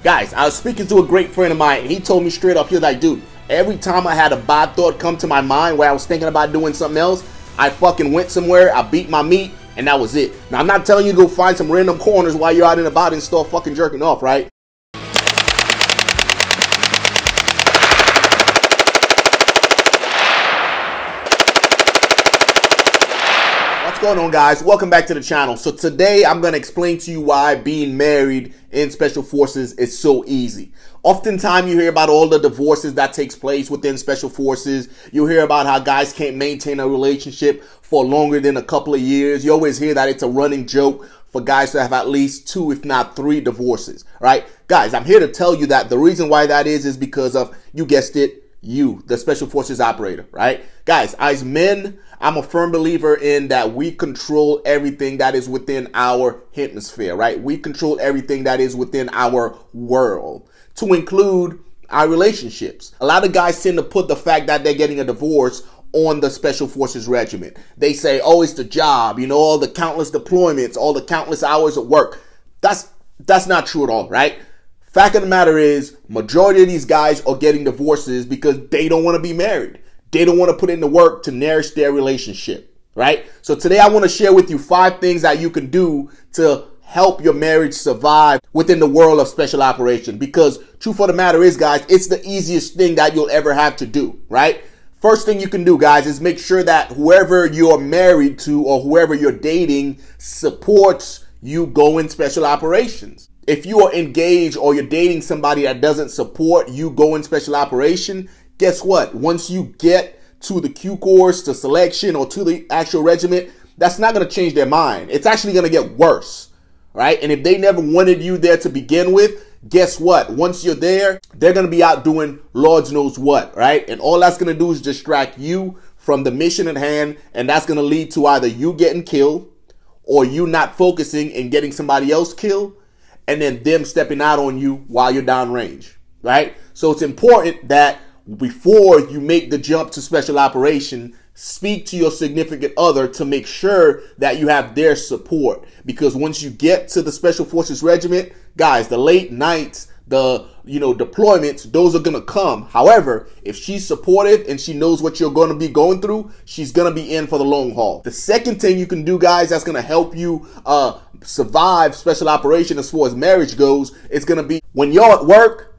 Guys, I was speaking to a great friend of mine, and he told me straight up, he was like, dude, every time I had a bad thought come to my mind where I was thinking about doing something else, I fucking went somewhere, I beat my meat, and that was it. Now, I'm not telling you to go find some random corners while you're out and about and start fucking jerking off, right? What's going on, guys? Welcome back to the channel. So today I'm going to explain to you why being married in Special Forces is so easy. Oftentimes you hear about all the divorces that takes place within Special Forces. You hear about how guys can't maintain a relationship for longer than a couple of years. You always hear that it's a running joke for guys to have at least 2, if not 3 divorces, right? Guys, I'm here to tell you that the reason why that is because of, you guessed it, you, the Special Forces operator, right? Guys, as men, I'm a firm believer in that we control everything that is within our hemisphere, right? We control everything that is within our world, to include our relationships. A lot of guys tend to put the fact that they're getting a divorce on the Special Forces regiment. They say, oh, it's the job, you know, all the countless deployments, all the countless hours of work. That's not true at all, right? Fact of the matter is, majority of these guys are getting divorces because they don't want to be married. They don't want to put in the work to nourish their relationship, right? So today I want to share with you 5 things that you can do to help your marriage survive within the world of special operation. Because truth of the matter is, guys, it's the easiest thing that you'll ever have to do, right? First thing you can do, guys, is make sure that whoever you're married to or whoever you're dating supports you going special operations. If you are engaged or you're dating somebody that doesn't support you going special operation, guess what? Once you get to the Q course, to selection, or to the actual regiment, that's not going to change their mind. It's actually going to get worse, right? And if they never wanted you there to begin with, guess what? Once you're there, they're going to be out doing Lord knows what, right? And all that's going to do is distract you from the mission at hand, and that's going to lead to either you getting killed or you not focusing and getting somebody else killed, and then them stepping out on you while you're downrange, right? So it's important that before you make the jump to special operation, speak to your significant other to make sure that you have their support. Because once you get to the Special Forces regiment, guys, the late nights, the deployments, those are going to come. However, if she's supportive and she knows what you're going to be going through, she's going to be in for the long haul. The second thing you can do, guys, that's going to help you survive special operation as far as marriage goes, it's going to be when you're at work,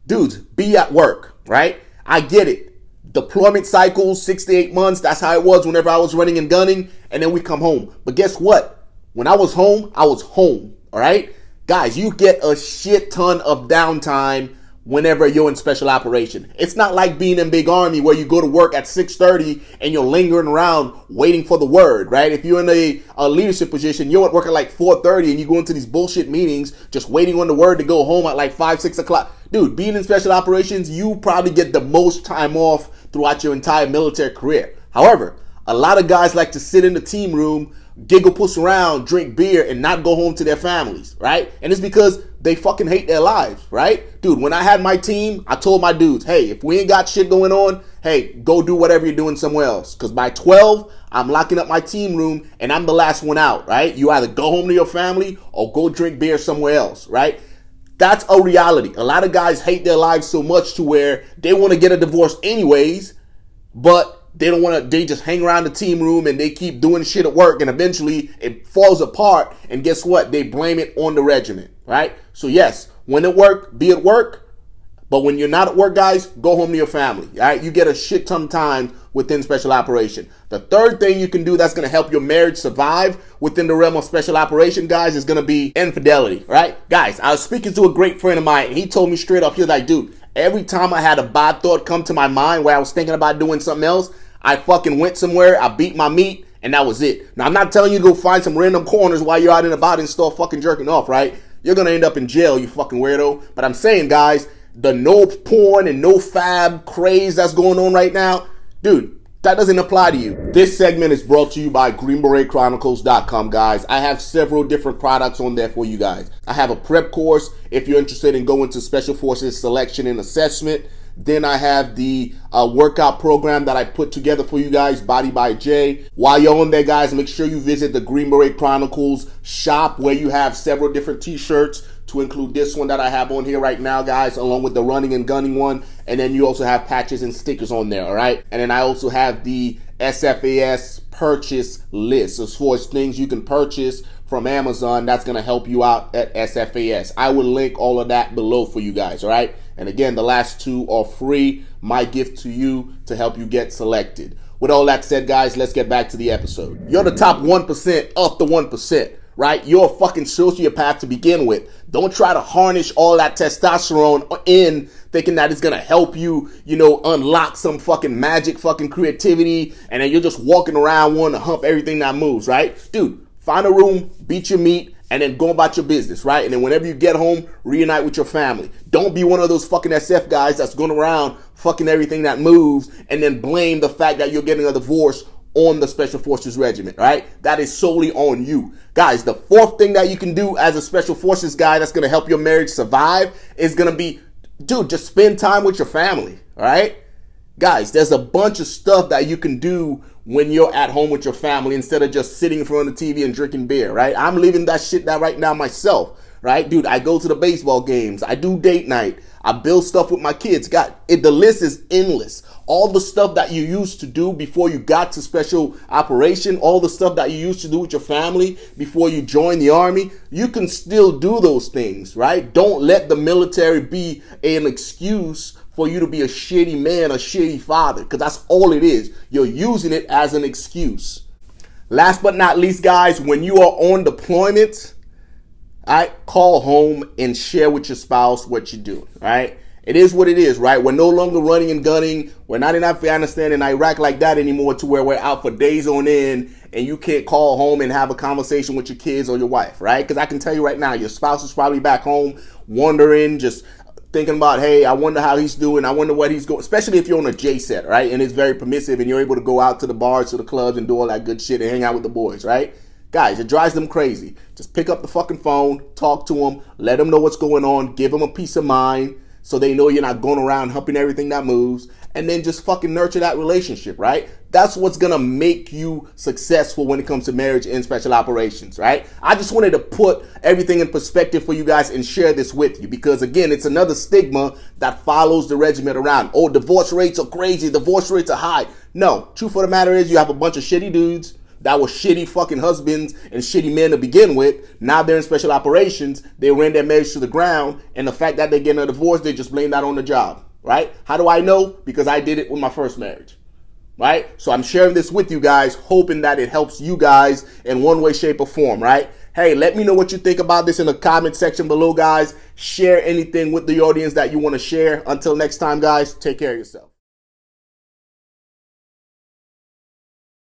dudes, be at work, right? I get it. Deployment cycles, 6 to 8 months. That's how it was whenever I was running and gunning. And then we come home. But guess what? When I was home, all right? Guys, you get a shit ton of downtime whenever you're in special operation. It's not like being in big army where you go to work at 6:30 and you're lingering around waiting for the word, right? If you're in a leadership position, you're at work at like 4:30 and you go into these bullshit meetings just waiting on the word to go home at like 5, 6 o'clock. Dude, being in special operations, you probably get the most time off throughout your entire military career. However, a lot of guys like to sit in the team room, giggle, puss around, drink beer, and not go home to their families, right? And it's because they fucking hate their lives, right? Dude, when I had my team, I told my dudes, hey, if we ain't got shit going on, hey, go do whatever you're doing somewhere else. Because by 12, I'm locking up my team room, and I'm the last one out, right? You either go home to your family or go drink beer somewhere else, right? That's a reality. A lot of guys hate their lives so much to where they want to get a divorce anyways, but they don't want to, they just hang around the team room and they keep doing shit at work, and eventually it falls apart, and guess what? They blame it on the regiment, right? So yes, when at work, be at work, but when you're not at work, guys, go home to your family, all right? You get a shit ton of time within special operation. The third thing you can do that's going to help your marriage survive within the realm of special operation, guys, is going to be infidelity, right? Guys, I was speaking to a great friend of mine, and he told me straight up, he was like, dude, every time I had a bad thought come to my mind where I was thinking about doing something else, I fucking went somewhere, I beat my meat, and that was it. Now, I'm not telling you to go find some random corners while you're out and about and start fucking jerking off, right? You're going to end up in jail, you fucking weirdo. But I'm saying, guys, the no porn and no fab craze that's going on right now, dude, that doesn't apply to you. This segment is brought to you by GreenBeretChronicles.com, guys. I have several different products on there for you guys. I have a prep course if you're interested in going to Special Forces selection and assessment. Then I have the workout program that I put together for you guys, Body by Jay. While you're on there, guys, make sure you visit the Green Beret Chronicles shop, where you have several different t-shirts, to include this one that I have on here right now, guys, along with the running and gunning one. And then you also have patches and stickers on there, all right? And then I also have the SFAS purchase list as far as things you can purchase from Amazon that's going to help you out at SFAS. I will link all of that below for you guys, all right? And again, the last two are free, my gift to you to help you get selected. With all that said, guys, let's get back to the episode. You're the top 1% of the 1%, right? You're a fucking sociopath to begin with. Don't try to harness all that testosterone in thinking that it's gonna help you, you know, unlock some fucking magic fucking creativity, and then you're just walking around wanting to hump everything that moves, right? Dude, find a room, beat your meat, and then go about your business, right? And then whenever you get home, reunite with your family. Don't be one of those fucking SF guys that's going around fucking everything that moves and then blame the fact that you're getting a divorce on the Special Forces Regiment, right? That is solely on you. Guys, the fourth thing that you can do as a Special Forces guy that's going to help your marriage survive is going to be, dude, just spend time with your family, all right? Guys, there's a bunch of stuff that you can do when you're at home with your family instead of just sitting in front of the TV and drinking beer, right? I'm living that shit that right now myself, right? Dude, I go to the baseball games. I do date night. I build stuff with my kids. The list is endless. All the stuff that you used to do before you got to special operation, all the stuff that you used to do with your family before you joined the army, you can still do those things, right? Don't let the military be an excuse for you to be a shitty man, a shitty father, because that's all it is. You're using it as an excuse. Last but not least, guys, when you are on deployment, call home and share with your spouse what you're doing, right? It is what it is, right? We're no longer running and gunning. We're not in Afghanistan and Iraq like that anymore to where we're out for days on end and you can't call home and have a conversation with your kids or your wife, right? Because I can tell you right now, your spouse is probably back home wondering, just thinking about, hey, I wonder how he's doing. I wonder what he's going, especially if you're on a J set, right? And it's very permissive and you're able to go out to the bars, to the clubs and do all that good shit and hang out with the boys, right? Guys, it drives them crazy. Just pick up the fucking phone, talk to them, let them know what's going on, give them a peace of mind so they know you're not going around humping everything that moves, and then just fucking nurture that relationship, right? That's what's gonna make you successful when it comes to marriage and special operations, right? I just wanted to put everything in perspective for you guys and share this with you because, again, it's another stigma that follows the regiment around. Oh, divorce rates are crazy, divorce rates are high. No, truth of the matter is you have a bunch of shitty dudes that were shitty fucking husbands and shitty men to begin with. Now they're in special operations. They ran their marriage to the ground. And the fact that they're getting a divorce, they just blame that on the job, right? How do I know? Because I did it with my first marriage, right? So I'm sharing this with you guys, hoping that it helps you guys in one way, shape, or form, right? Hey, let me know what you think about this in the comment section below, guys. Share anything with the audience that you want to share. Until next time, guys, take care of yourself.